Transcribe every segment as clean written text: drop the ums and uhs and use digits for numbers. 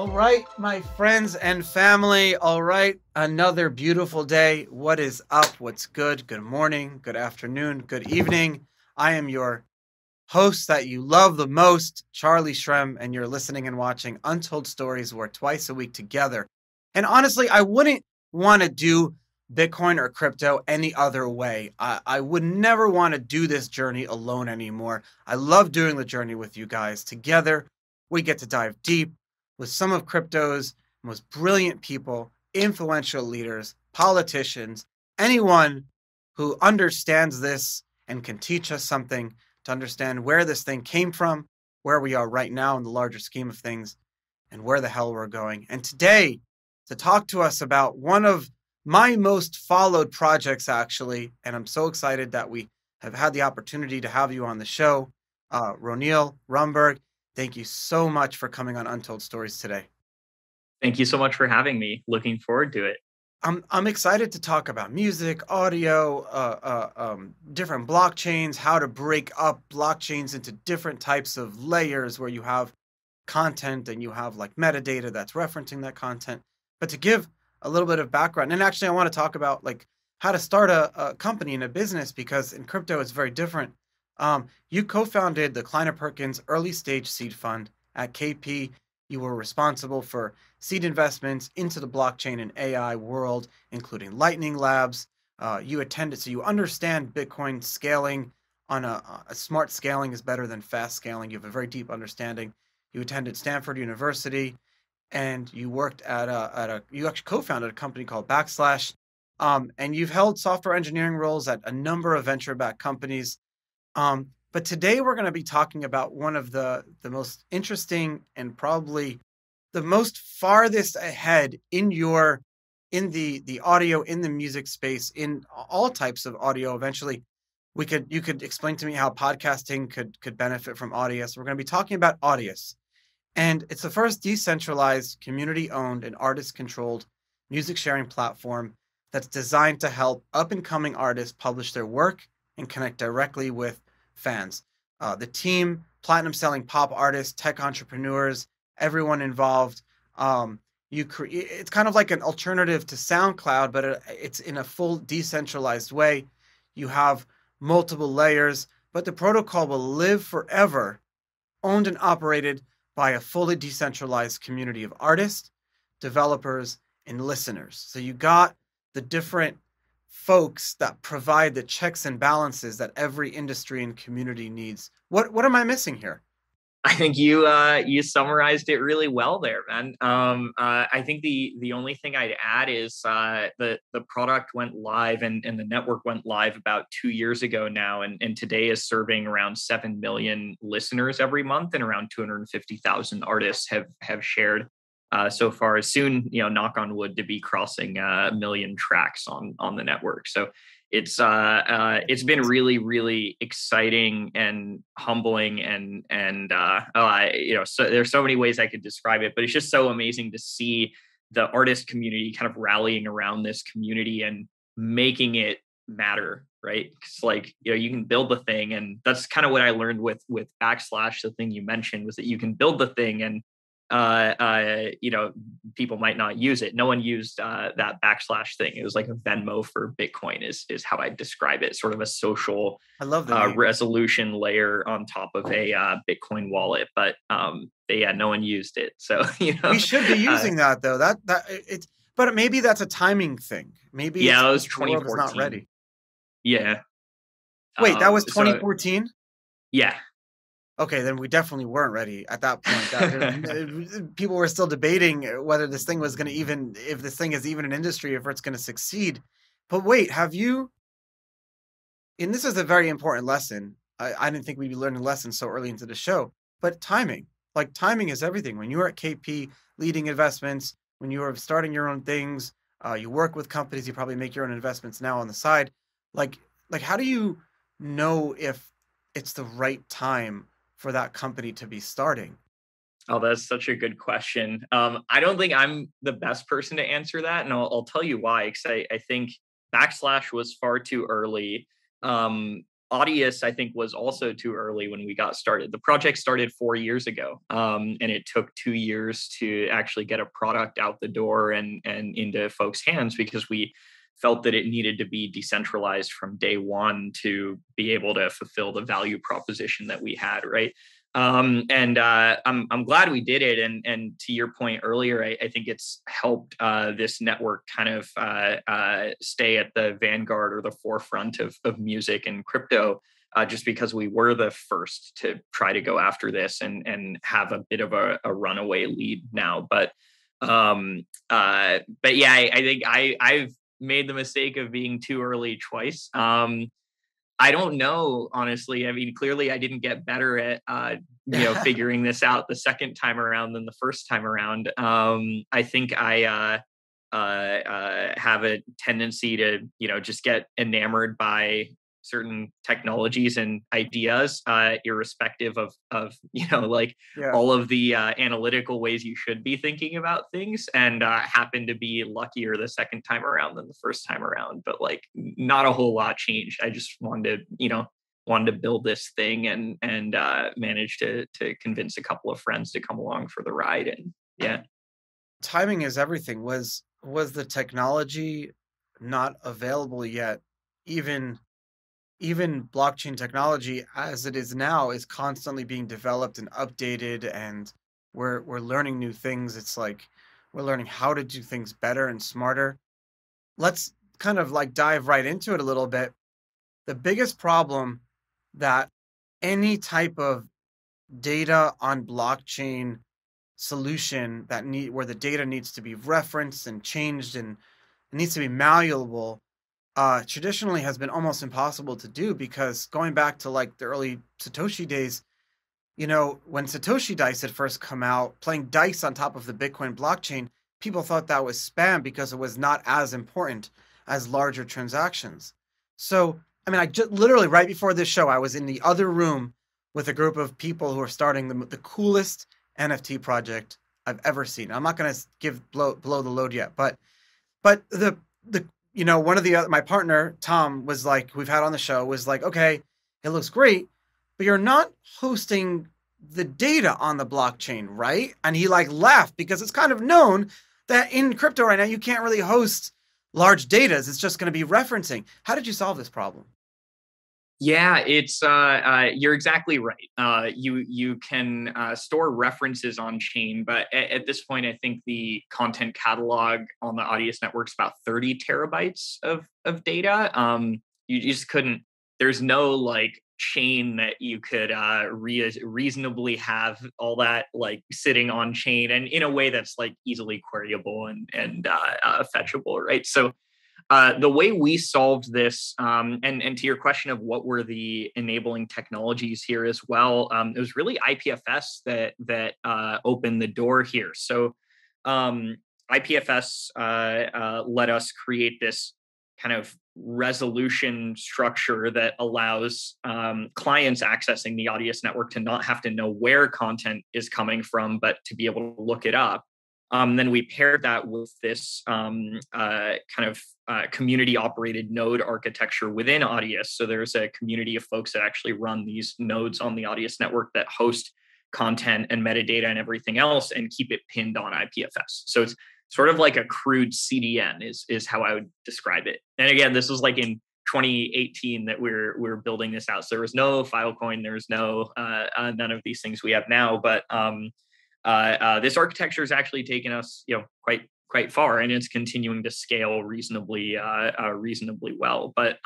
All right, my friends and family. All right, another beautiful day. What is up? What's good? Good morning, good afternoon, good evening. I am your host that you love the most, Charlie Shrem, and you're listening and watching Untold Stories. We're twice a week together. And honestly, I wouldn't want to do Bitcoin or crypto any other way. I would never want to do this journey alone anymore. I love doing the journey with you guys. Together, we get to dive deep with some of crypto's most brilliant people, influential leaders, politicians, anyone who understands this and can teach us something to understand where this thing came from, where we are right now in the larger scheme of things, and where the hell we're going. And today, to talk to us about one of my most followed projects, actually, and I'm so excited that we have had the opportunity to have you on the show, Roneil Rumburg. Thank you so much for coming on Untold Stories today. Thank you so much for having me. Looking forward to it. I'm excited to talk about music, audio, different blockchains, how to break up blockchains into different types of layers where you have content and you have like metadata that's referencing that content. But to give a little bit of background, and actually I want to talk about like how to start a company and a business, because in crypto it's very different. You co-founded the Kleiner Perkins early stage seed fund at KP. You were responsible for seed investments into the blockchain and AI world, including Lightning Labs. You attended, so you understand Bitcoin scaling on a smart scaling is better than fast scaling. You have a very deep understanding. You attended Stanford University, and you worked you actually co-founded a company called Backslash. And you've held software engineering roles at a number of venture-backed companies. But today we're going to be talking about one of the most interesting and probably the most farthest ahead in the audio, in the music space, in all types of audio. Eventually, you could explain to me how podcasting could benefit from Audius. We're going to be talking about Audius, and it's the first decentralized, community-owned, and artist-controlled music sharing platform that's designed to help up-and-coming artists publish their work and connect directly with fans. The team, platinum-selling pop artists, tech entrepreneurs, everyone involved. It's kind of like an alternative to SoundCloud, but it's in a full decentralized way. You have multiple layers, but the protocol will live forever, owned and operated by a fully decentralized community of artists, developers, and listeners. So you got the different folks that provide the checks and balances that every industry and community needs. What am I missing here? I think you summarized it really well there, man. I think the only thing I'd add is the product went live and the network went live about 2 years ago now, and today is serving around 7 million listeners every month, and around 250,000 artists have shared so far. Soon, knock on wood, to be crossing a million tracks on the network. So it's been really, really exciting and humbling, so there's so many ways I could describe it, but it's just so amazing to see the artist community kind of rallying around this community and making it matter, right? It's like, you can build the thing, and that's kind of what I learned with Backslash. The thing you mentioned was that you can build the thing, and people might not use it. No one used that Backslash thing. It was like a Venmo for Bitcoin is how I describe it. Sort of a social I love that resolution layer on top of a Bitcoin wallet. But no one used it. So we should be using that though. But maybe that's a timing thing. Maybe that was 2014. The world is not ready. Yeah. Wait, that was 2014? Yeah. Okay, then we definitely weren't ready at that point. People were still debating whether this thing was going to if this thing is even an industry, if it's going to succeed. But wait, and this is a very important lesson. I didn't think we'd be learning lessons so early into the show, but timing is everything. When you were at KP leading investments, when you were starting your own things, you work with companies, you probably make your own investments now on the side. Like how do you know if it's the right time for that company to be starting? Oh, that's such a good question. I don't think I'm the best person to answer that, and I'll tell you why. Because I think Backslash was far too early. Audius, I think, was also too early when we got started. The project started 4 years ago, and it took 2 years to actually get a product out the door and into folks' hands, because we felt that it needed to be decentralized from day one to be able to fulfill the value proposition that we had, right? I'm glad we did it. And to your point earlier, I think it's helped this network kind of stay at the vanguard or the forefront of music and crypto, just because we were the first to try to go after this and have a bit of a runaway lead now. But yeah, I think I've made the mistake of being too early twice. I don't know, honestly. I mean, clearly I didn't get better at, figuring this out the second time around than the first time around. I think I have a tendency to, just get enamored by certain technologies and ideas, irrespective of like Yeah. all of the analytical ways you should be thinking about things, and happen to be luckier the second time around than the first time around. But like, not a whole lot changed. I just wanted to build this thing, and managed to convince a couple of friends to come along for the ride. And yeah. Timing is everything. Was the technology not available yet? Even even blockchain technology as it is now is constantly being developed and updated, and we're learning new things. It's like we're learning how to do things better and smarter. Let's kind of like dive right into it a little bit. The biggest problem that any type of data on blockchain solution that need where the data needs to be referenced and changed and it needs to be malleable, traditionally has been almost impossible to do, because going back to like the early Satoshi days, when Satoshi Dice had first come out, playing dice on top of the Bitcoin blockchain, people thought that was spam because it was not as important as larger transactions. So, I mean, I just literally right before this show, I was in the other room with a group of people who are starting the coolest NFT project I've ever seen. I'm not going to blow the load yet, but the one of the other, my partner Tom was like, we've had on the show, was like, okay, it looks great, but you're not hosting the data on the blockchain, right? And he like laughed, because it's kind of known that in crypto right now you can't really host large data. It's just going to be referencing. How did you solve this problem? Yeah, it's you're exactly right. You can store references on chain, but at this point, I think the content catalog on the Audius network is about 30 terabytes of data. You just couldn't. There's no like chain that you could reasonably have all that like sitting on chain and in a way that's like easily queryable and fetchable, right? So the way we solved this, and to your question of what were the enabling technologies here as well, it was really IPFS that opened the door here. So IPFS let us create this kind of resolution structure that allows clients accessing the Audius network to not have to know where content is coming from, but to be able to look it up. Then we paired that with this kind of community operated node architecture within Audius. So there's a community of folks that actually run these nodes on the Audius network that host content and metadata and everything else and keep it pinned on IPFS. So it's sort of like a crude CDN is how I would describe it. And again, this was like in 2018 that we're building this out. So there was no Filecoin, there was no none of these things we have now, but this architecture has actually taken us, quite far, and it's continuing to scale reasonably well. But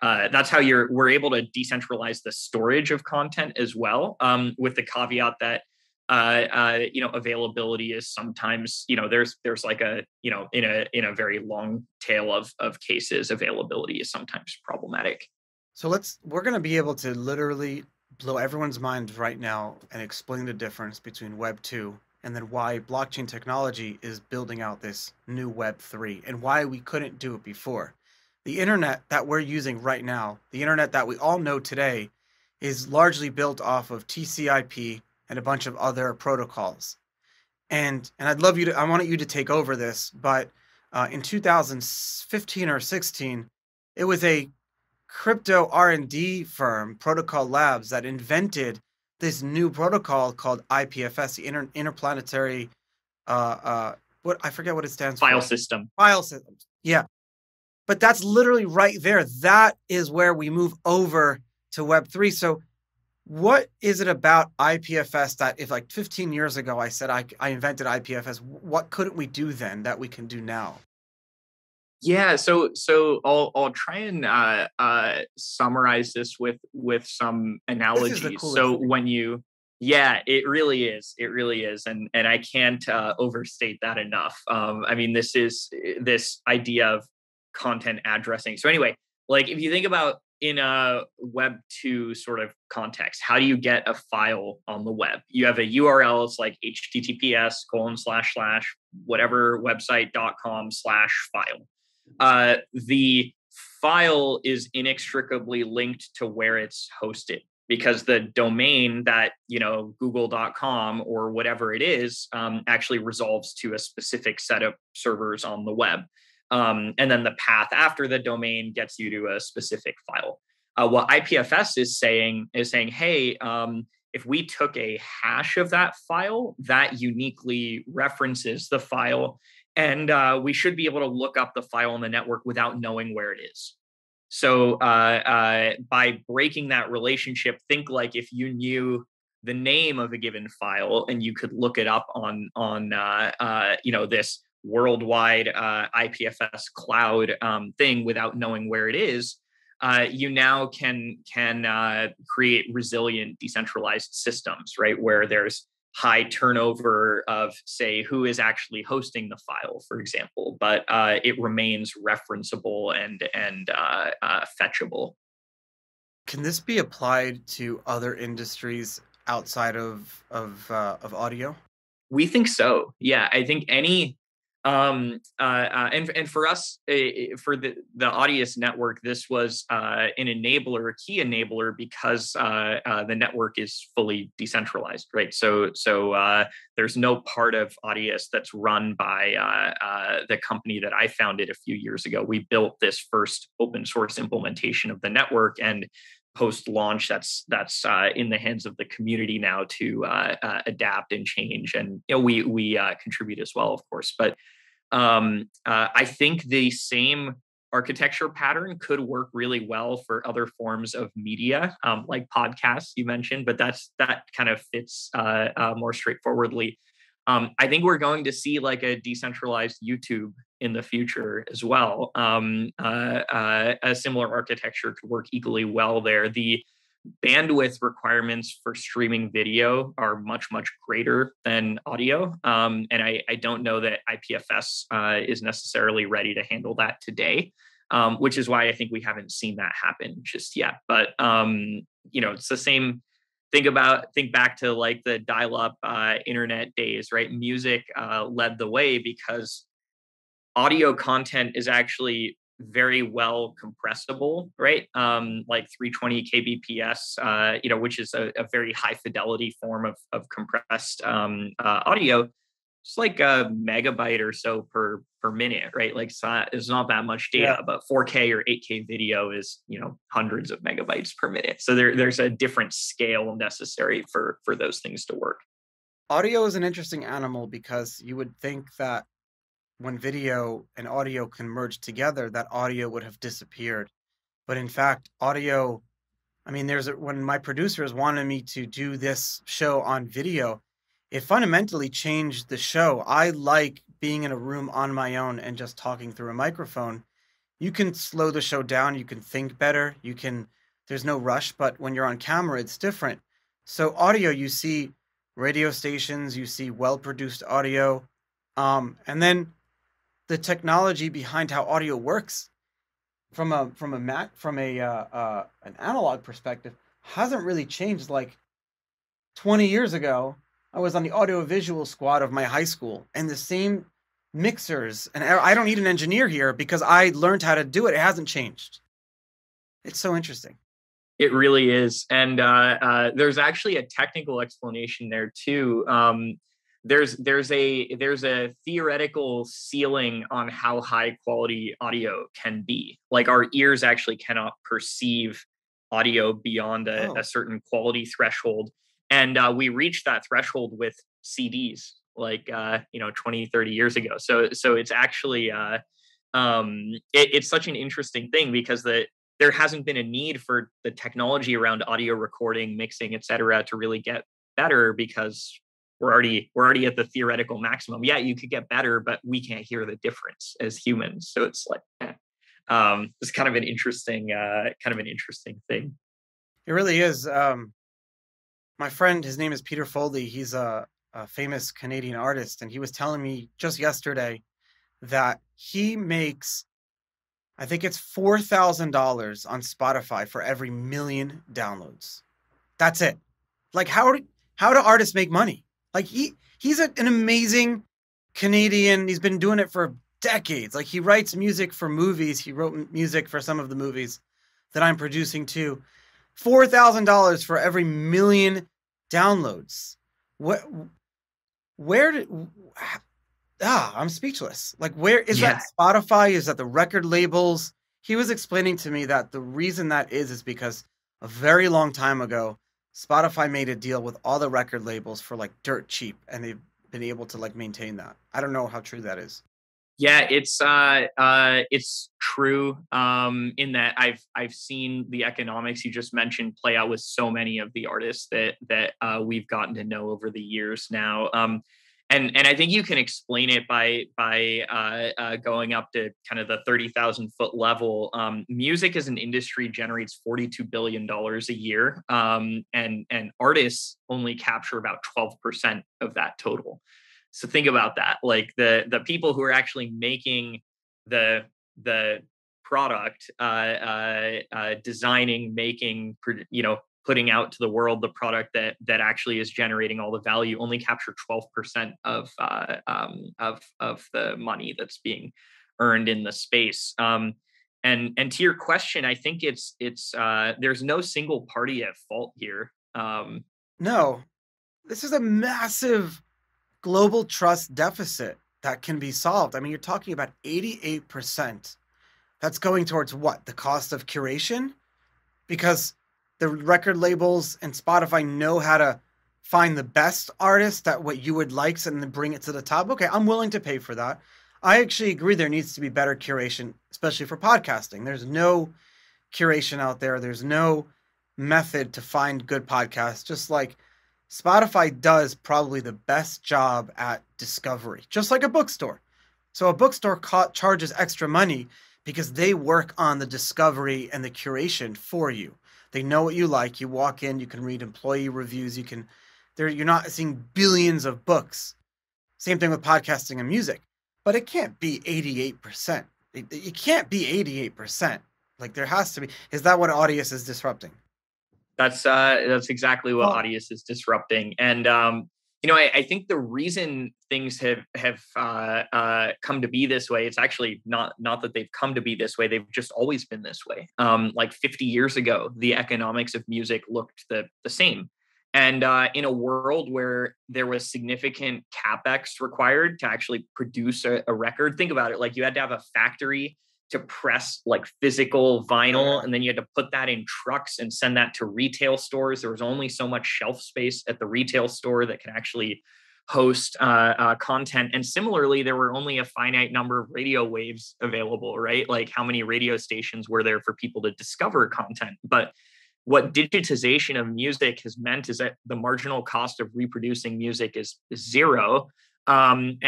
that's how we're able to decentralize the storage of content as well, with the caveat that availability is sometimes, there's like a in a very long tail of cases, availability is sometimes problematic. So we're going to be able to literally blow everyone's mind right now and explain the difference between Web 2 and then why blockchain technology is building out this new Web 3 and why we couldn't do it before. The internet that we're using right now, the internet that we all know today, is largely built off of TCP and a bunch of other protocols. And I wanted you to take over this, but in 2015 or 16, it was a crypto R&D firm, Protocol Labs, that invented this new protocol called IPFS, the interplanetary, what I forget what it stands File for. system. File systems. Yeah. But that's literally right there. That is where we move over to Web3. So what is it about IPFS that if like 15 years ago I said I invented IPFS, what couldn't we do then that we can do now? Yeah, so I'll try and summarize this with some This is the analogies. coolest So thing. when you, yeah, it really is, and I can't overstate that enough. I mean, this is this idea of content addressing. So anyway, like if you think about in a Web 2 sort of context, how do you get a file on the web? You have a URL, it's like https:// whatever website.com/file. The file is inextricably linked to where it's hosted because the domain that google.com or whatever it is actually resolves to a specific set of servers on the web, and then the path after the domain gets you to a specific file. What IPFS is saying hey, if we took a hash of that file that uniquely references the file, and we should be able to look up the file on the network without knowing where it is. So by breaking that relationship, think like if you knew the name of a given file and you could look it up on this worldwide IPFS cloud thing without knowing where it is. You now can create resilient decentralized systems, right? Where there's high turnover of, say, who is actually hosting the file, for example, but it remains referenceable and fetchable. Can this be applied to other industries outside of audio? We think so. Yeah, I think any and for us, for the Audius network, this was an enabler, a key enabler, because the network is fully decentralized, right? So there's no part of Audius that's run by the company that I founded a few years ago. We built this first open source implementation of the network, and post-launch that's in the hands of the community now to adapt and change, and we contribute as well, of course. But I think the same architecture pattern could work really well for other forms of media, like podcasts you mentioned, but that kind of fits more straightforwardly. I think we're going to see like a decentralized YouTube in the future as well. A similar architecture could work equally well there. The bandwidth requirements for streaming video are much, much greater than audio. And I don't know that IPFS is necessarily ready to handle that today, which is why I think we haven't seen that happen just yet. But, it's the same. Think back to like the dial-up internet days, right? Music led the way because audio content is actually very well compressible, right? Like 320 kbps, which is a very high fidelity form of compressed audio. It's like a megabyte or so per minute, right? Like it's not that much data, yeah. But 4K or 8K video is, hundreds of megabytes per minute. So there's a different scale necessary for those things to work. Audio is an interesting animal because you would think that when video and audio can merge together, that audio would have disappeared. But in fact, audio, when my producers wanted me to do this show on video, it fundamentally changed the show. I like being in a room on my own and just talking through a microphone. You can slow the show down. You can think better. There's no rush, but when you're on camera, it's different. So audio, you see radio stations, you see well-produced audio. And then the technology behind how audio works from an analog perspective hasn't really changed. Like 20 years ago, I was on the audiovisual squad of my high school, and the same mixers, and I don't need an engineer here because I learned how to do it. It hasn't changed. It's so interesting. It really is. And there's actually a technical explanation there too. there's a theoretical ceiling on how high quality audio can be. Like our ears actually cannot perceive audio beyond a certain quality threshold, and we reached that threshold with CDs like 20, 30 years ago. So it's actually it's such an interesting thing because there hasn't been a need for the technology around audio recording, mixing, etc., to really get better because we're already at the theoretical maximum. Yeah, you could get better, but we can't hear the difference as humans. So it's like it's kind of an interesting thing. It really is. My friend, his name is Peter Foley. He's a famous Canadian artist, and he was telling me just yesterday that he makes, I think it's $4,000 on Spotify for every million downloads. That's it. Like, how do artists make money? Like, he's an amazing Canadian. He's been doing it for decades. Like, he writes music for movies. He wrote music for some of the movies that I'm producing too. $4,000 for every million downloads. I'm speechless. Like, where is that Spotify? Is that the record labels? He was explaining to me that the reason that is because a very long time ago, Spotify made a deal with all the record labels for like dirt cheap, and they've been able to like maintain that. I don't know how true that is. Yeah, it's true in that I've seen the economics you just mentioned play out with so many of the artists that we've gotten to know over the years now. And I think you can explain it by going up to kind of the 30,000 foot level. Music as an industry generates $42 billion a year, and artists only capture about 12% of that total. So think about that. Like the people who are actually making the product, designing, making, putting out to the world the product that actually is generating all the value only capture 12% of the money that's being earned in the space. And to your question, I think it's there's no single party at fault here. No, this is a massive global trust deficit that can be solved. I mean, you're talking about 88%. That's going towards what? The cost of curation? Because the record labels and Spotify know how to find the best artist that what you would like and then bring it to the top. Okay, I'm willing to pay for that. I actually agree there needs to be better curation, especially for podcasting. There's no curation out there. There's no method to find good podcasts, just like Spotify does probably the best job at discovery, just like a bookstore. So a bookstore charges extra money because they work on the discovery and the curation for you. They know what you like. You walk in, you can read employee reviews. You're not seeing billions of books. Same thing with podcasting and music, but it can't be 88%. It can't be 88%. Like there has to be. Is that what Audius is disrupting? That's exactly what Audius is disrupting. And I think the reason things have come to be this way, it's actually not that they've come to be this way. They've just always been this way. Like 50 years ago, the economics of music looked the same. And in a world where there was significant capex required to actually produce a record, think about it. Like you had to have a factory to press like physical vinyl, and then you had to put that in trucks and send that to retail stores. There was only so much shelf space at the retail store that could actually host content. And similarly, there were only a finite number of radio waves available, right? Like how many radio stations were there for people to discover content? But what digitization of music has meant is that the marginal cost of reproducing music is zero. And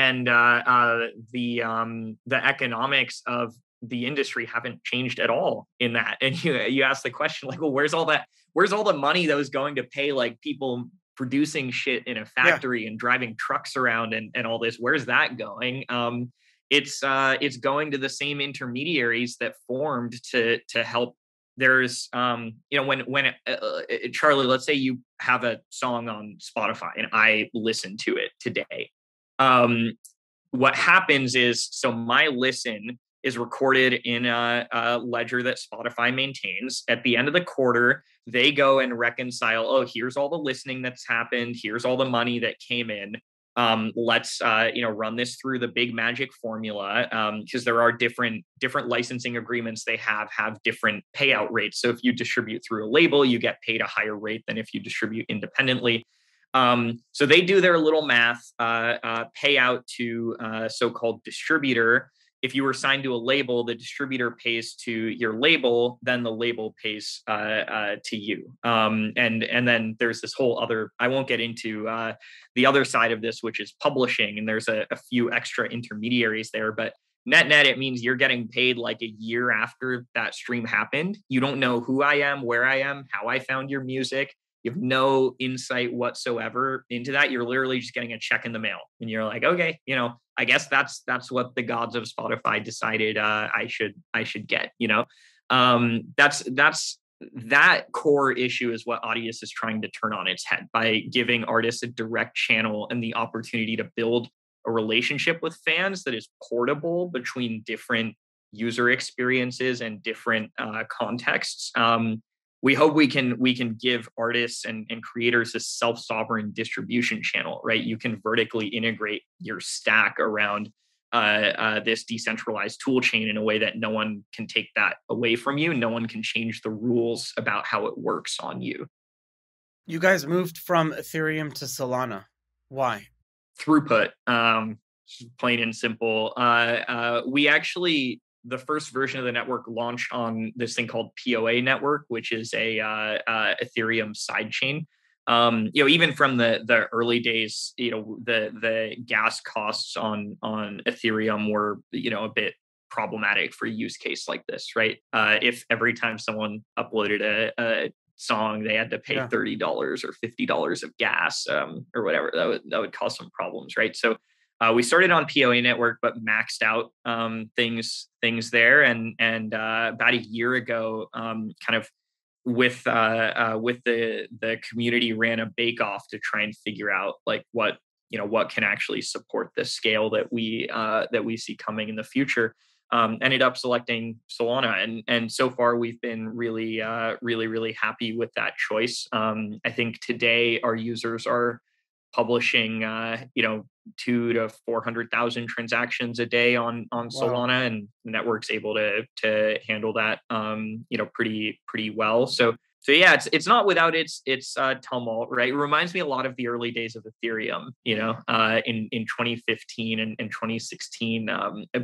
the economics of the industry haven't changed at all in that. And you ask the question like, well, where's all the money that was going to pay like people producing shit in a factory and driving trucks around and all this? Where's that going? It's going to the same intermediaries that formed to help. There's when Charlie, let's say you have a song on Spotify and I listen to it today. What happens is, so my listen is recorded in a ledger that Spotify maintains. At the end of the quarter, they go and reconcile, oh, here's all the listening that's happened. Here's all the money that came in. Let's run this through the big magic formula, because there are different licensing agreements they have different payout rates. So if you distribute through a label, you get paid a higher rate than if you distribute independently. So they do their little math, payout to so-called distributor. If you were signed to a label, the distributor pays to your label, then the label pays to you. And then there's this whole other, I won't get into the other side of this, which is publishing. And there's a few extra intermediaries there, but net, it means you're getting paid like a year after that stream happened. You don't know who I am, where I am, how I found your music. You have no insight whatsoever into that. You're literally just getting a check in the mail, and you're like, okay, I guess that's what the gods of Spotify decided I should get. That core issue is what Audius is trying to turn on its head by giving artists a direct channel and the opportunity to build a relationship with fans that is portable between different user experiences and different contexts. We hope we can give artists and creators a self-sovereign distribution channel, right? You can vertically integrate your stack around this decentralized tool chain in a way that no one can take that away from you. No one can change the rules about how it works on you. You guys moved from Ethereum to Solana. Why? Throughput, plain and simple. We actually, the first version of the network launched on this thing called POA network, which is a Ethereum sidechain. Even from the early days, the gas costs on Ethereum were, a bit problematic for a use case like this, right? If every time someone uploaded a song, they had to pay $30 or $50 of gas, or whatever, that would cause some problems, right? So we started on POA network, but maxed out things there, and about a year ago, kind of with the community, ran a bake off to try and figure out like what can actually support the scale that we see coming in the future. Ended up selecting Solana, and so far we've been really happy with that choice. I think today our users are publishing 200,000 to 400,000 transactions a day on Solana, and the network's able to handle that pretty well. So yeah, it's not without its tumult, right? It reminds me a lot of the early days of Ethereum, in 2015 and 2016.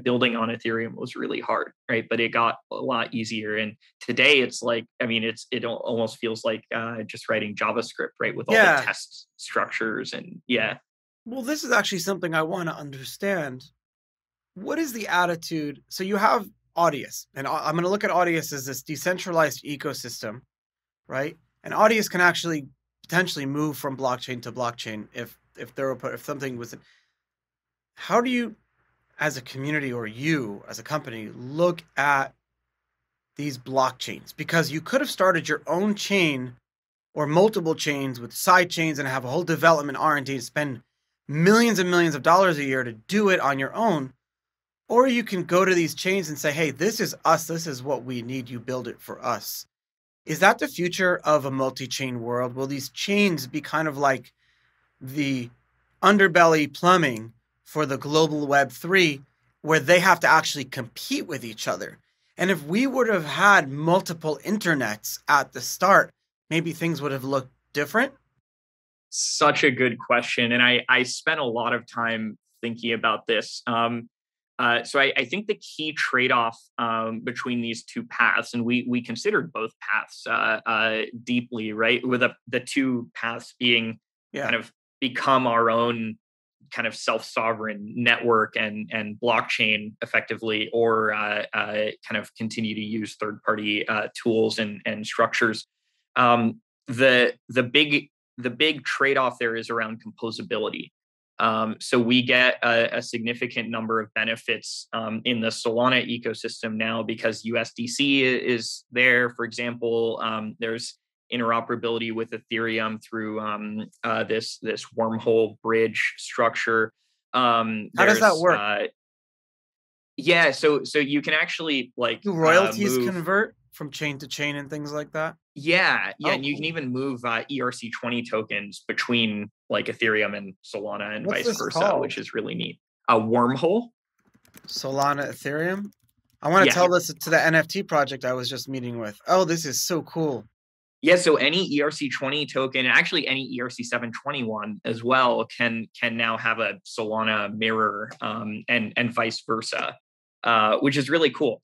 Building on Ethereum was really hard, right? But it got a lot easier. And today it's like, it almost feels like just writing JavaScript, right? With all the test structures and Well, this is actually something I want to understand. What is the attitude? So you have Audius, and I'm going to look at Audius as this decentralized ecosystem, right? And Audius can actually potentially move from blockchain to blockchain if something was. How do you, as a community, or you as a company, look at these blockchains? Because you could have started your own chain or multiple chains with side chains and have a whole development R&D to spend millions and millions of dollars a year to do it on your own. Or you can go to these chains and say, hey, this is us. This is what we need. You build it for us. Is that the future of a multi-chain world? Will these chains be kind of like the underbelly plumbing for the global Web3, where they have to actually compete with each other? And if we would have had multiple internets at the start, maybe things would have looked different? Such a good question. And I spent a lot of time thinking about this. So I think the key trade-off between these two paths, and we considered both paths deeply, right? With the two paths being kind of become our own kind of self-sovereign network and blockchain effectively, or kind of continue to use third-party tools and structures. The big trade-off there is around composability. So we get a significant number of benefits in the Solana ecosystem now because USDC is there. For example, there's interoperability with Ethereum through this wormhole bridge structure. How does that work? So you can actually do royalties convert from chain to chain and things like that? Yeah, Oh, and you can cool. even move ERC20 tokens between like Ethereum and Solana and What's vice this versa, called? which is really neat. A wormhole. Solana Ethereum? I want to Yeah, tell this to the NFT project I was just meeting with. Oh, this is so cool. yeah. So any ERC20 token, and actually any ERC721 as well, can now have a Solana mirror, and vice versa, which is really cool.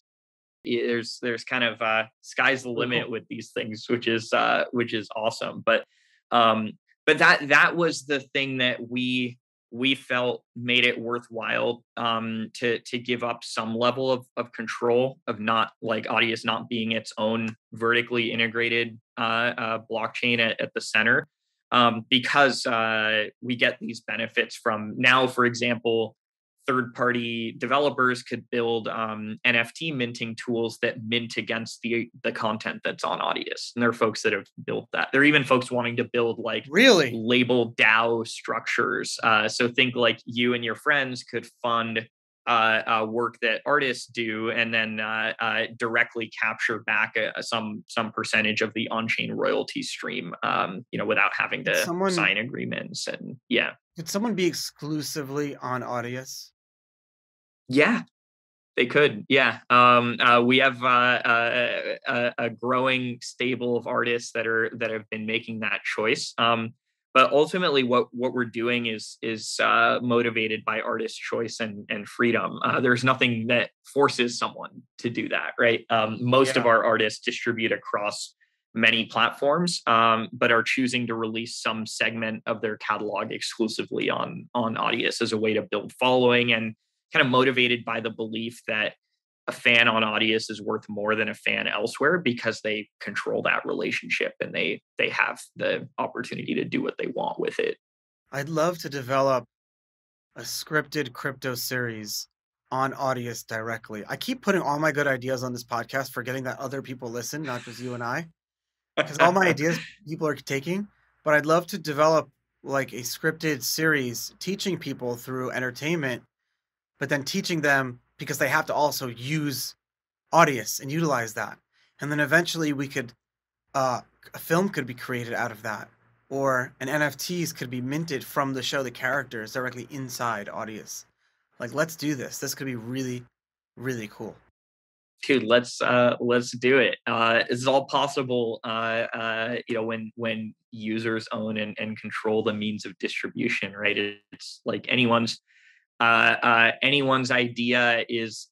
There's kind of sky's the Really limit cool. with these things, which is awesome. Um, but that was the thing that we felt made it worthwhile, to give up some level of control, of not like Audius not being its own vertically integrated blockchain at the center, because we get these benefits from now. For example, third-party developers could build NFT minting tools that mint against the content that's on Audius, and there are folks that have built that. There are even folks wanting to build like Really? label DAO structures. So think like you and your friends could fund work that artists do, and then directly capture back some percentage of the on-chain royalty stream, without having Could to someone sign agreements. And yeah, could someone be exclusively on Audius? yeah, they could. Yeah. We have a growing stable of artists that have been making that choice. But ultimately, what we're doing is motivated by artist choice and freedom. There's nothing that forces someone to do that, right? Most of Yeah. our artists distribute across many platforms, but are choosing to release some segment of their catalog exclusively on Audius as a way to build following, and kind of motivated by the belief that a fan on Audius is worth more than a fan elsewhere, because they control that relationship, and they have the opportunity to do what they want with it. I'd love to develop a scripted crypto series on Audius directly. I keep putting all my good ideas on this podcast, forgetting that other people listen, not just you and I, because all my ideas people are taking. But I'd love to develop like a scripted series teaching people through entertainment, but then teaching them because they have to also use Audius and utilize that. And then eventually we could a film could be created out of that, or an NFTs could be minted from the show, the characters directly inside Audius. Like, let's do this. This could be really, really cool. Dude, let's do it. This is all possible, when users own and control the means of distribution, right? It's like anyone's idea is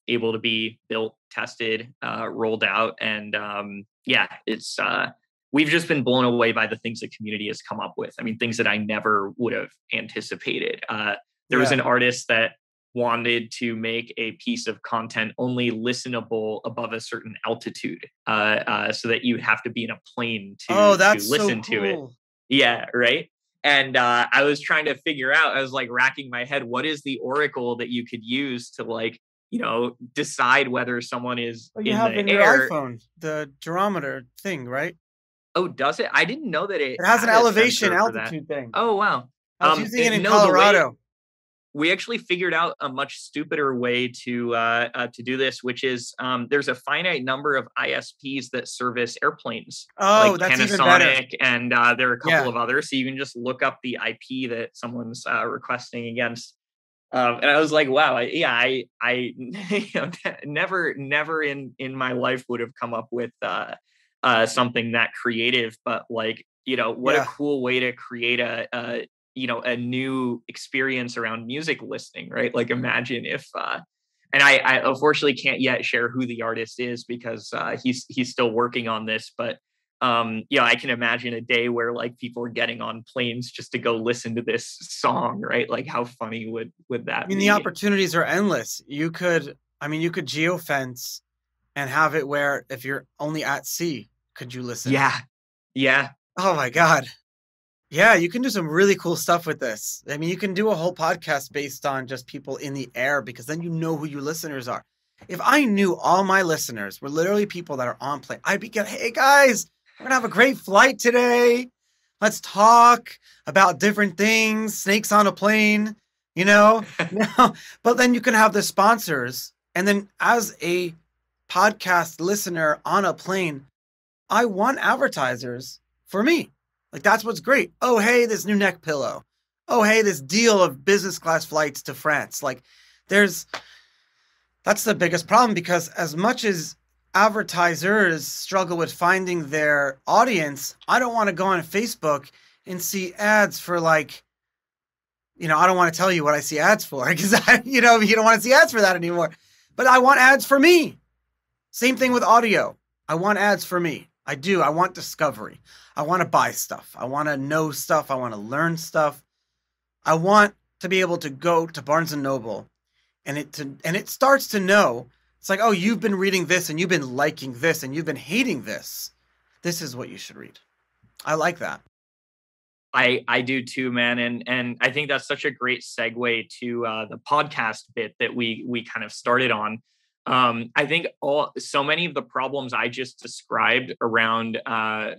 able to be built, tested, rolled out. And yeah, it's we've just been blown away by the things the community has come up with. I mean, things that I never would have anticipated. There was Yeah. an artist that wanted to make a piece of content only listenable above a certain altitude, so that you have to be in a plane Oh, to that's so listen to it. cool. Yeah, right. And I was trying to figure out. I was like racking my head. What is the oracle that you could use to decide whether someone is Oh, you in have the in your air? iPhone the gyrometer thing, right? Oh, does it? I didn't know that it It has an had a elevation sensor for that. altitude thing. Oh wow. I was using it in No, the way Colorado. we actually figured out a much stupider way to do this, which is there's a finite number of ISPs that service airplanes, Oh, like that's even better. Panasonic, and there are a couple Yeah. of others. So you can just look up the IP that someone's requesting against. And I was like, wow, I never in my life would have come up with something that creative. But like, what a Yeah. cool way to create a new experience around music listening, right? Like imagine if and I unfortunately can't yet share who the artist is, because he's still working on this. But I can imagine a day where like people are getting on planes just to go listen to this song, right? Like how funny would I that mean, the be? opportunities are endless. You could, I mean, you could geofence and have it where if you're only at sea, could you listen? Yeah, yeah. Oh my God. Yeah, you can do some really cool stuff with this. I mean, you can do a whole podcast based on just people in the air, because then you know who your listeners are. If I knew all my listeners were literally people that are on plane, I'd be going, hey guys, we're going to have a great flight today. Let's talk about different things, snakes on a plane, you know? No, but then you can have the sponsors. And then as a podcast listener on a plane, I want advertisers for me. Like, that's what's great. Oh, hey, this new neck pillow. Oh, hey, this deal of business class flights to France. Like, that's the biggest problem, because as much as advertisers struggle with finding their audience, I don't want to go on Facebook and see ads for, like, I don't want to tell you what I see ads for, because you don't want to see ads for that anymore. But I want ads for me. Same thing with audio. I want ads for me. I do. I want discovery. I want to buy stuff. I want to know stuff. I want to learn stuff. I want to be able to go to Barnes and Noble and it starts to know. It's like, oh, you've been reading this and you've been liking this and you've been hating this. This is what you should read. I like that. I do too, man, and I think that's such a great segue to the podcast bit that we kind of started on. I think so many of the problems I just described around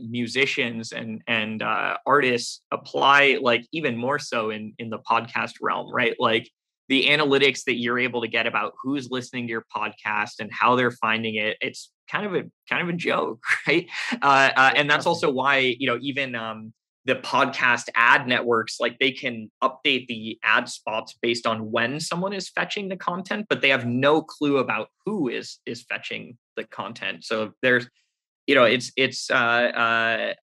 musicians and artists apply, like, even more so in the podcast realm, right? Like, the analytics that you're able to get about who's listening to your podcast and how they're finding it, it's kind of a joke, right? And that's also why, even the podcast ad networks, like, they can update the ad spots based on when someone is fetching the content, but they have no clue about who is fetching the content. So there's, it's a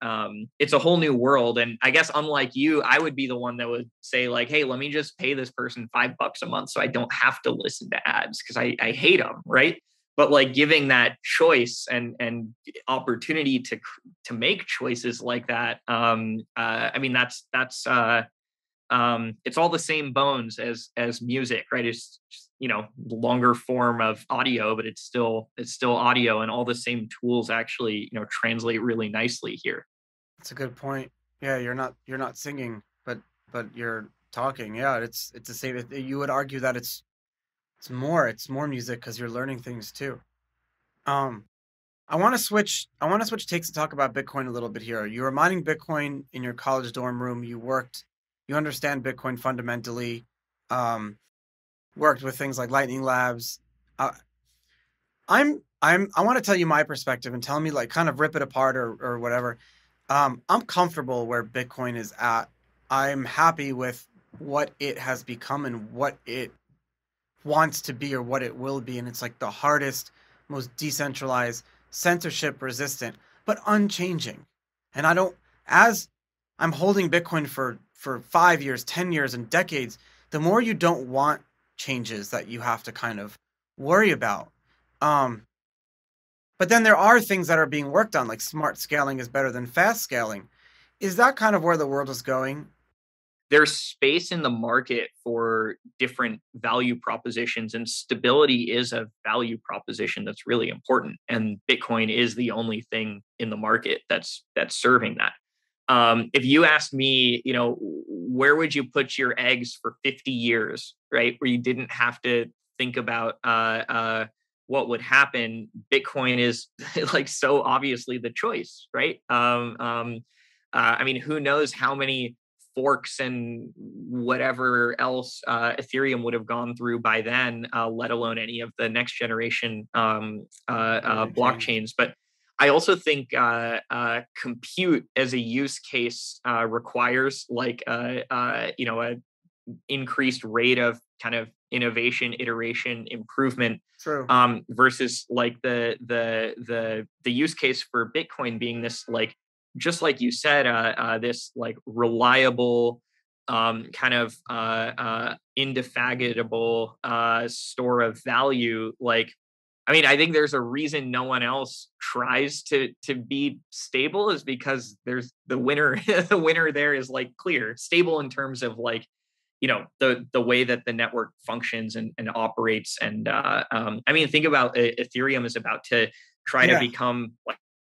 whole new world. And I guess, unlike you, I would be the one that would say, like, hey, let me just pay this person $5 a month so I don't have to listen to ads, because I hate them, right? But, like, giving that choice and opportunity to make choices like that, I mean, that's it's all the same bones as music, right? It's just, longer form of audio, but it's still audio, and all the same tools actually, translate really nicely here. That's a good point. Yeah, you're not singing, but you're talking. Yeah, it's the same. You would argue that it's more music, because you're learning things too. I want to switch takes to talk about Bitcoin a little bit here. You were mining Bitcoin in your college dorm room. You understand Bitcoin fundamentally. Worked with things like Lightning Labs. I want to tell you my perspective and tell me, like, kind of rip it apart or whatever. I'm comfortable where Bitcoin is at. I'm happy with what it has become and what it wants to be, or what it will be. And it's like the hardest, most decentralized, censorship resistant, but unchanging. And as I'm holding Bitcoin for 5 years, 10 years, and decades, the more you don't want changes that you have to kind of worry about. But then there are things that are being worked on, like smart scaling is better than fast scaling. Is that kind of where the world is going? There's space in the market for different value propositions, and stability is a value proposition that's really important. And Bitcoin is the only thing in the market that's serving that. If you asked me, where would you put your eggs for 50 years, right, where you didn't have to think about what would happen, Bitcoin is like so obviously the choice, right? I mean, who knows how many forks and whatever else Ethereum would have gone through by then, let alone any of the next generation blockchains. But I also think compute as a use case requires, like, a increased rate of kind of innovation, iteration, improvement. True. Versus, like, the use case for Bitcoin being this, like, just like you said, this, like, reliable, kind of indefatigable store of value. Like, I mean, I think there's a reason no one else tries to be stable, is because there's the winner. The winner there is, like, clear, stable in terms of, like, the way that the network functions and operates. And I mean, think about Ethereum is about to try to become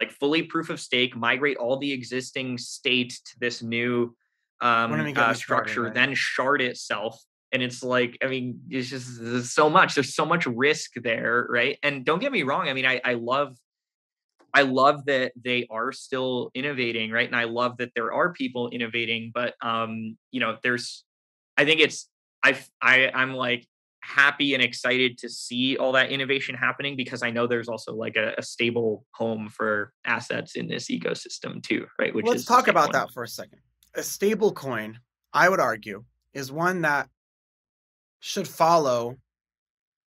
like fully proof of stake, migrate all the existing state to this new structure, right? Then shard itself. And it's like, I mean, it's just, there's so much risk there, right? And don't get me wrong, I mean, I love that they are still innovating, right? And I love that there are people innovating, but there's, I think it's, I'm like, happy and excited to see all that innovation happening, because I know there's also like a stable home for assets in this ecosystem too, right? Which Let's is the talk stable about one. that for a second. A stable coin, I would argue, is one that should follow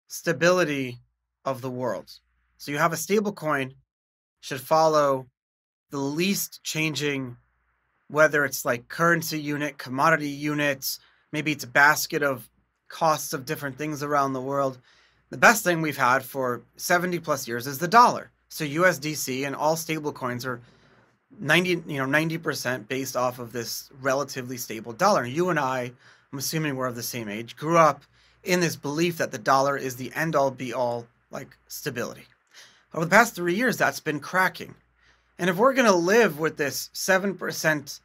stability of the world. So you have a stable coin should follow the least changing, whether it's like currency unit, commodity units, maybe it's a basket of costs of different things around the world. The best thing we've had for 70 plus years is the dollar. So USDC and all stable coins are 90% based off of this relatively stable dollar. You and I'm assuming we're of the same age, grew up in this belief that the dollar is the end all be all like stability. Over the past 3 years, that's been cracking. And if we're going to live with this 7%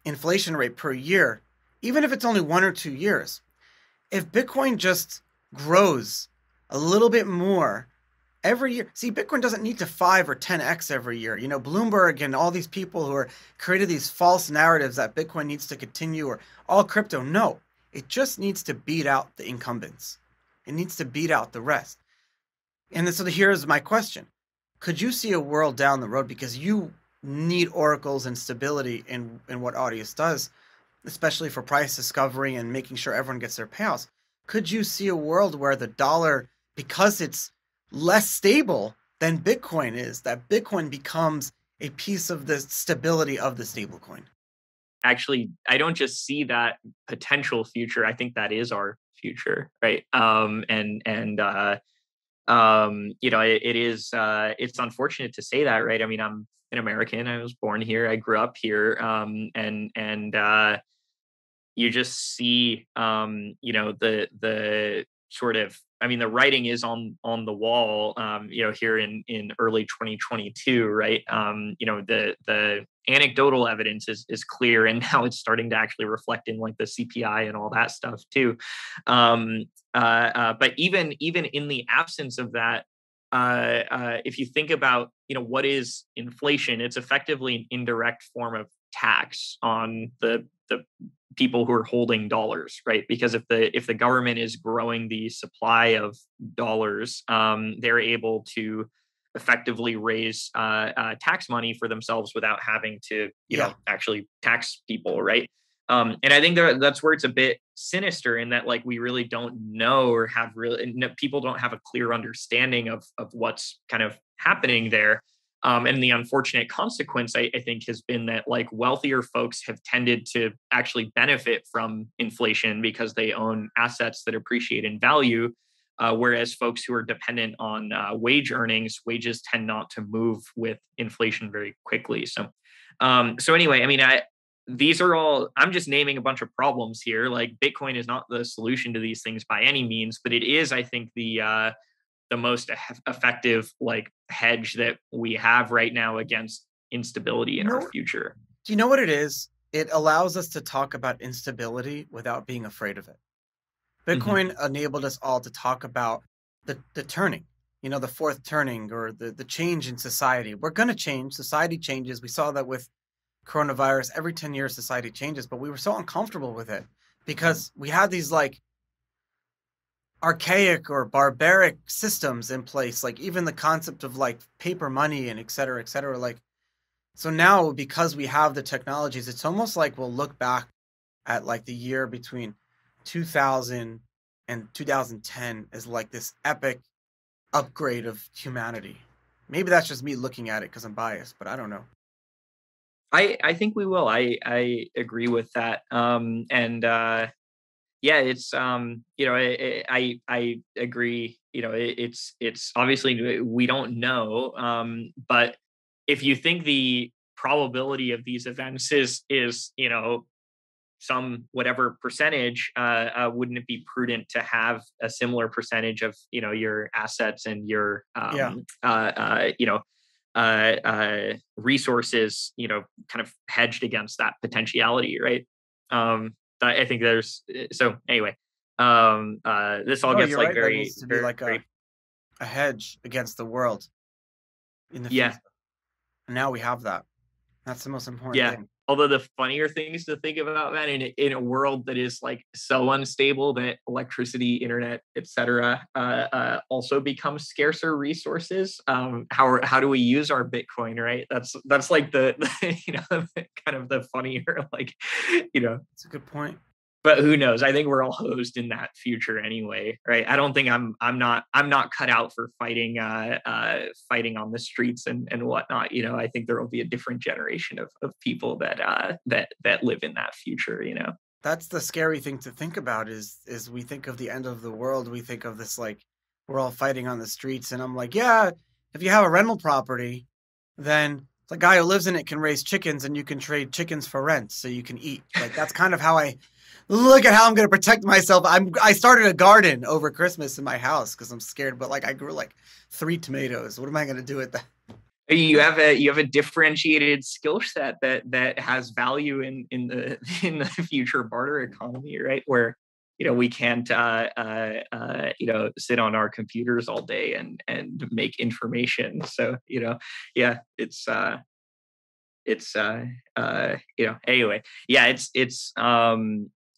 inflation rate per year, even if it's only 1 or 2 years, if Bitcoin just grows a little bit more every year. See, Bitcoin doesn't need to 5 or 10x every year. You know, Bloomberg and all these people who are created these false narratives that Bitcoin needs to continue, or all crypto. No, it just needs to beat out the incumbents. It needs to beat out the rest. And so here's my question. Could you see a world down the road, because you need oracles and stability in what Audius does, especially for price discovery and making sure everyone gets their payouts? Could you see a world where the dollar, because it's less stable than Bitcoin is, that Bitcoin becomes a piece of the stability of the stablecoin? Actually, I don't just see that potential future. I think that is our future, right? You know, it is it's unfortunate to say that, right? I mean, I'm an American. I was born here. I grew up here, you just see, you know, the sort of, I mean, the writing is on the wall, you know, here in early 2022, right? You know, the anecdotal evidence is clear, and now it's starting to actually reflect in like the CPI and all that stuff too. But even in the absence of that, if you think about, you know, what is inflation, it's effectively an indirect form of tax on the people who are holding dollars, right? Because if the government is growing the supply of dollars, they're able to effectively raise tax money for themselves without having to, you know, actually tax people, right? And I think that's where it's a bit sinister, in that like we really don't know, or have really, people don't have a clear understanding of what's kind of happening there. And the unfortunate consequence, I think, has been that like wealthier folks have tended to actually benefit from inflation because they own assets that appreciate in value. Whereas folks who are dependent on wage earnings, wages tend not to move with inflation very quickly. So anyway, I mean, these are all, I'm just naming a bunch of problems here. Like Bitcoin is not the solution to these things by any means, but it is, I think, the most effective like hedge that we have right now against instability in our future. Do you know what it is? It allows us to talk about instability without being afraid of it. Bitcoin enabled us all to talk about the turning, you know, the fourth turning, or the change in society. We're going to change. Society changes. We saw that with coronavirus. Every 10 years, society changes, but we were so uncomfortable with it because we had these like archaic or barbaric systems in place, like even the concept of like paper money and et cetera, like, so now because we have the technologies, it's almost like we'll look back at like the year between 2000 and 2010 as like this epic upgrade of humanity. Maybe that's just me looking at it because I'm biased, but I don't know. I think we will. I agree with that. Yeah, it's you know, I agree. You know, it's obviously we don't know, but if you think the probability of these events is you know, some whatever percentage, wouldn't it be prudent to have a similar percentage of, you know, your assets and your you know, resources, you know, kind of hedged against that potentiality, right? I think there's, so anyway, this all gets like right. very, That needs to be very, like very, a hedge against the world in the yeah, future. And now we have that. That's the most important yeah. thing. although the funnier things to think about, man, in a world that is like so unstable that electricity, internet, etc., also become scarcer resources. How do we use our Bitcoin, right? That's like the kind of the funnier, like, That's a good point. but who knows? I think we're all hosed in that future anyway, right? I don't think I'm not cut out for fighting on the streets and whatnot. I think there will be a different generation of people that live in that future. That's the scary thing to think about is we think of the end of the world. We think of this like we're all fighting on the streets. And I'm like, yeah, if you have a rental property, then the guy who lives in it can raise chickens and you can trade chickens for rent so you can eat. Like that's kind of how I look at how I'm going to protect myself. I started a garden over Christmas in my house because I'm scared, but like I grew like 3 tomatoes. What am I going to do with that? You have a differentiated skill set that has value in the future barter economy, right? Where we can't sit on our computers all day and make information. So yeah, anyway, yeah, it's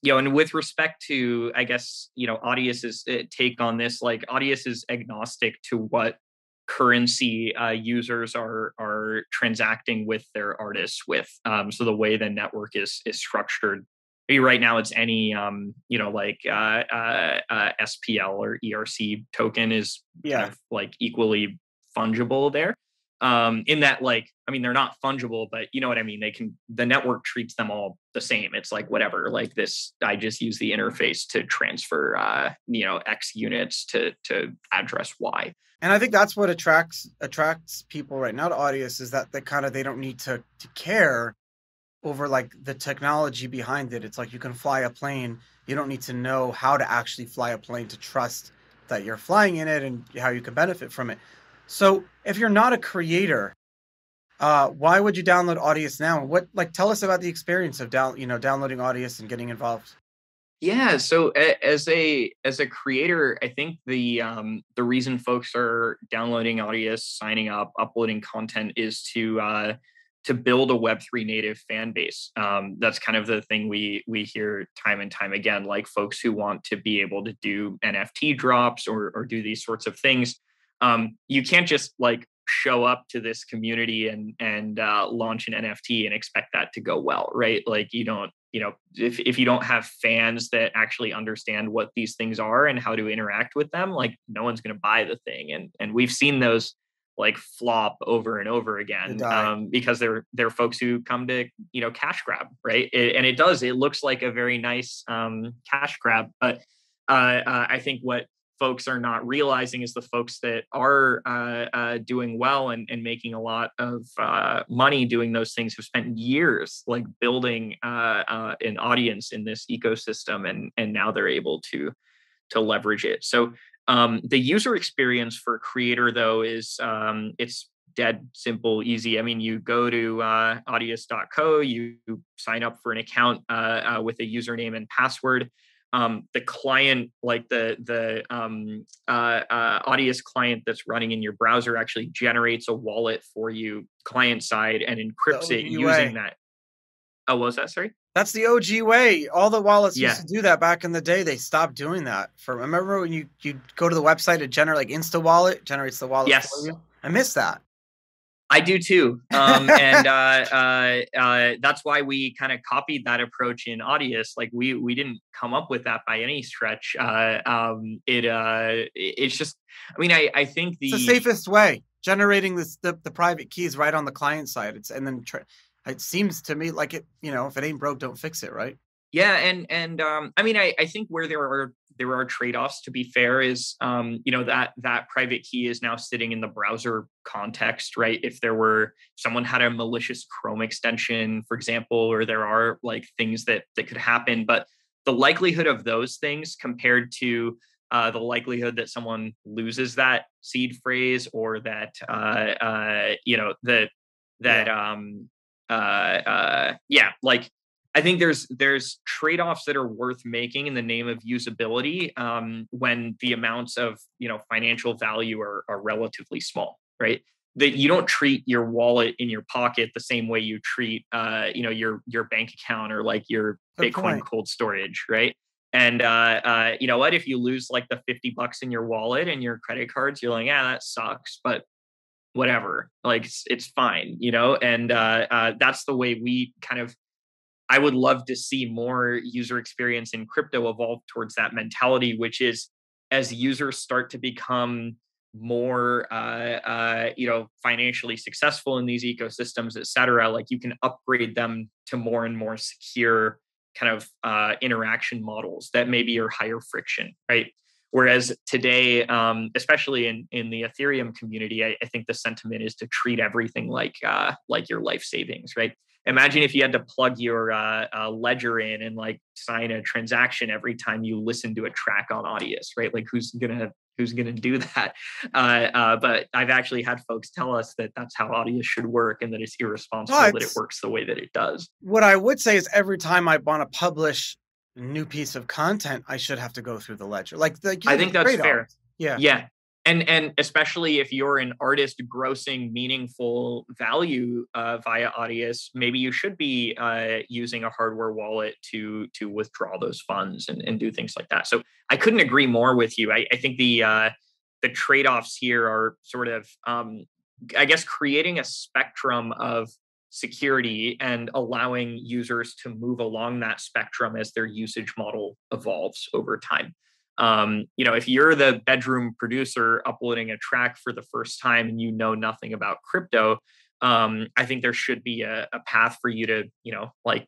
and with respect to, I guess, Audius's take on this, like Audius is agnostic to what currency users are transacting with their artists with. So the way the network is structured, maybe right now it's any like SPL or ERC token is kind of like equally fungible there. In that, like, I mean, they're not fungible, but you know what I mean? The network treats them all the same. It's like, whatever, like this, I just use the interface to transfer, X units to address Y. And I think that's what attracts people right now to Audius is that they don't need to care over like the technology behind it. It's like you can fly a plane. You don't need to know how to actually fly a plane to trust that you're flying in it and how you can benefit from it. So if you're not a creator, why would you download Audius now? Tell us about the experience of downloading Audius and getting involved. Yeah, so as a creator, I think the reason folks are downloading Audius, signing up, uploading content is to build a Web3 native fan base. That's kind of the thing we hear time and time again, like folks who want to be able to do NFT drops or do these sorts of things. You can't just like show up to this community and launch an NFT and expect that to go well, right? Like you don't, if you don't have fans that actually understand what these things are and how to interact with them, like no one's going to buy the thing. And we've seen those like flop over and over again because they're folks who come to cash grab, right? It looks like a very nice cash grab, but I think what folks are not realizing is the folks that are doing well and making a lot of money doing those things have spent years like building an audience in this ecosystem, and now they're able to leverage it. So the user experience for creator though is it's dead simple, easy. I mean, you go to audius.co, you sign up for an account with a username and password. The client, like the Audius client that's running in your browser, actually generates a wallet for you client side and encrypts it using that. Oh, what was that? Sorry? That's the OG way. All the wallets used to do that back in the day. They stopped doing that. Remember when you go to the website to generate like Insta Wallet, generates the wallet for you? I miss that. I do too. And that's why we kind of copied that approach in Audius. Like we didn't come up with that by any stretch. It's just, I mean, I think it's the safest way, generating the private keys right on the client side. It seems to me like it, if it ain't broke, don't fix it, right? Yeah, and I mean, I think where there are trade-offs, to be fair, is that private key is now sitting in the browser context, right? If someone had a malicious Chrome extension, for example, or there are like things that could happen, but the likelihood of those things compared to the likelihood that someone loses that seed phrase or that like I think there's trade-offs that are worth making in the name of usability when the amounts of financial value are relatively small, right? that you don't treat your wallet in your pocket the same way you treat your bank account or like your Good Bitcoin point. cold storage, right? And you know what? If you lose like the $50 in your wallet and your credit cards, you're like, yeah, that sucks, but whatever. Like it's fine, you know. And that's the way we kind of. I would love to see more user experience in crypto evolve towards that mentality, which is as users start to become more financially successful in these ecosystems, et cetera, like you can upgrade them to more and more secure kind of interaction models that maybe are higher friction, right? Whereas today, especially in the Ethereum community, I think the sentiment is to treat everything like your life savings, right? Imagine if you had to plug your ledger in and like sign a transaction every time you listen to a track on Audius, right? Like who's gonna do that? But I've actually had folks tell us that that's how Audius should work, and that it's irresponsible that it But works the way that it does. what I would say is every time I want to publish a new piece of content, I should have to go through the ledger. Like you I said, think there's that's fair. trade-offs. Yeah. Yeah. And especially if you're an artist grossing meaningful value via Audius, maybe you should be using a hardware wallet to withdraw those funds and do things like that. So I couldn't agree more with you. I think the trade-offs here are sort of I guess creating a spectrum of security and allowing users to move along that spectrum as their usage model evolves over time. If you're the bedroom producer uploading a track for the first time and you know nothing about crypto, I think there should be a path for you to, like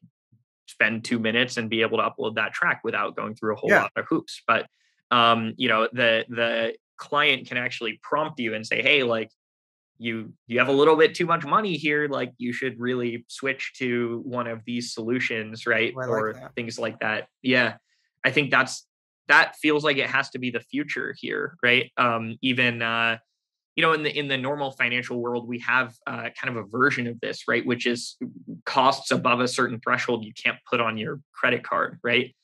spend 2 minutes and be able to upload that track without going through a whole Yeah. lot of hoops. But the client can actually prompt you and say, hey, like you have a little bit too much money here, like you should really switch to one of these solutions, right? Oh, I like Or that. things like that. Yeah, I think that feels like it has to be the future here, right? Even in the normal financial world, we have kind of a version of this, right? Which is costs above a certain threshold you can't put on your credit card, right?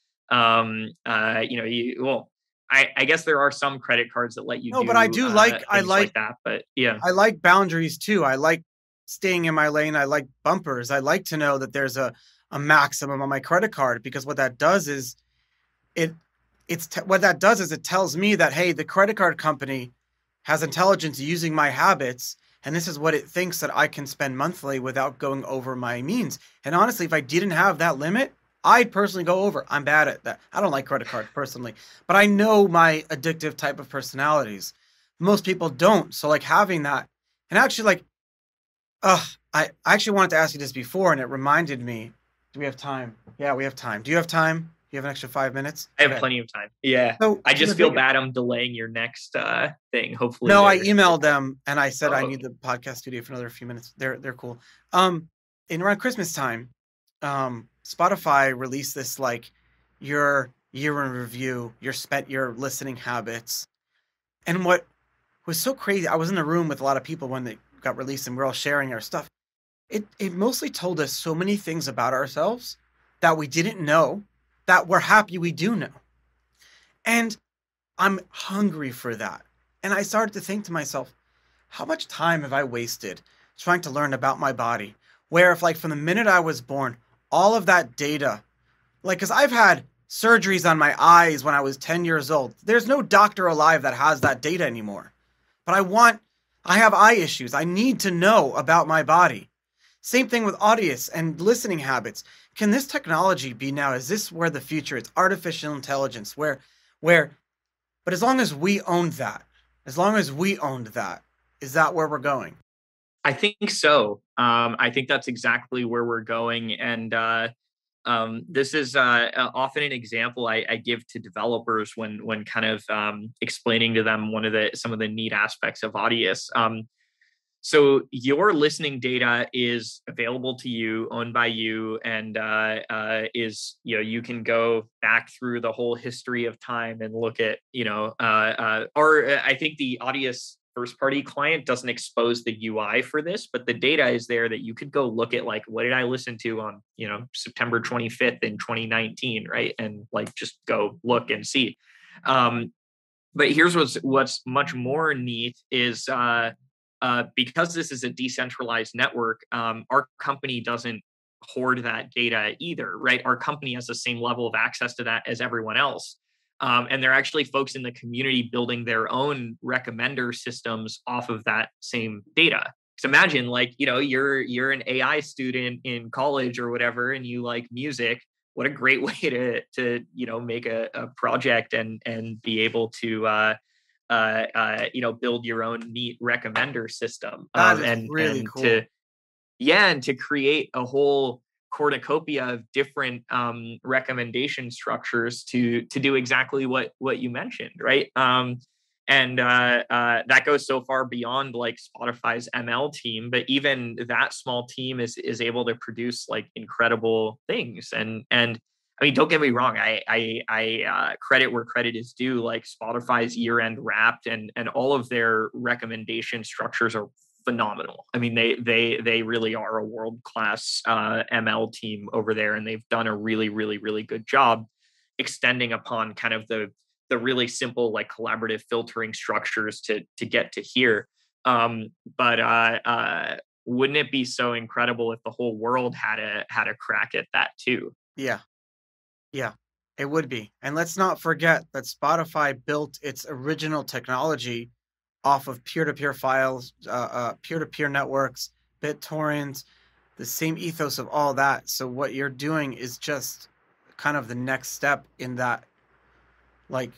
I guess there are some credit cards that let you No, but I do do like things like that, but yeah. I like boundaries too. I like staying in my lane. I like bumpers. I like to know that there's a maximum on my credit card, because what that does is it it tells me that, hey, the credit card company has intelligence using my habits, and this is what it thinks that I can spend monthly without going over my means. And honestly, if I didn't have that limit, I'd personally go over. I'm bad at that. I don't like credit cards personally, but I know my addictive type of personalities. Most people don't. So like having that, and actually like, I actually wanted to ask you this before, and it reminded me. Do we have time? Yeah, we have time. Do you have time? You have an extra 5 minutes? I have Okay. plenty of time. Yeah. So I so the just feel big bad I'm delaying your next thing. Hopefully No, I they're emailed cool. them and I said Oh, I okay. need the podcast studio for another few minutes. They're cool. In around Christmas time, Spotify released this like your year in review, your listening habits. And what was so crazy, I was in a room with a lot of people when they got released and we're all sharing our stuff. It mostly told us so many things about ourselves that we didn't know, that we're happy we do know. And I'm hungry for that. And I started to think to myself, how much time have I wasted trying to learn about my body? Where if like from the minute I was born, all of that data, like, cause I've had surgeries on my eyes when I was 10 years old. There's no doctor alive that has that data anymore. But I have eye issues. I need to know about my body. Same thing with audience and listening habits. Can this technology be now? Is this where the future? It's artificial intelligence where, but as long as we owned that, is that where we're going? I think so. I think that's exactly where we're going. And this is often an example I give to developers when kind of explaining to them some of the neat aspects of Audius. So your listening data is available to you, owned by you, and you can go back through the whole history of time and look at or I think the Audius first party client doesn't expose the UI for this, but the data is there that you could go look at, like, what did I listen to on September 25th in 2019, right? And like just go look and see. But here's what's much more neat is because this is a decentralized network, our company doesn't hoard that data either, right? Our company has the same level of access to that as everyone else. And there are actually folks in the community building their own recommender systems off of that same data. So imagine, like, you're an AI student in college or whatever, and you like music. What a great way to make a project and be able to build your own neat recommender system, That is and really cool. and to create a whole cornucopia of different recommendation structures to do exactly what you mentioned, right? And that goes so far beyond like Spotify's ML team, but even that small team is able to produce like incredible things. And I mean, don't get me wrong, I credit where credit is due. Like Spotify's year end Wrapped and all of their recommendation structures are phenomenal. I mean, they really are a world class ML team over there, and they've done a really really really good job extending upon kind of the really simple like collaborative filtering structures to get to here. But wouldn't it be so incredible if the whole world had a crack at that too? Yeah. Yeah, it would be. And let's not forget that Spotify built its original technology off of peer-to-peer files, peer-to-peer networks, BitTorrent, the same ethos of all that. So what you're doing is just kind of the next step in that like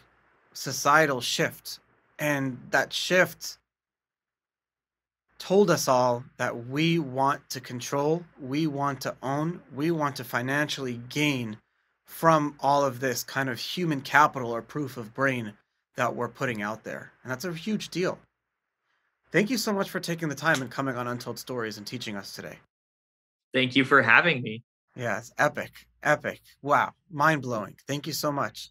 societal shift. And that shift told us all that we want to control, we want to own, we want to financially gain from all of this kind of human capital or proof of brain that we're putting out there. And that's a huge deal. Thank you so much for taking the time and coming on Untold Stories and teaching us today. Thank you for having me. Yeah, it's epic. Epic. Wow. Mind blowing. Thank you so much.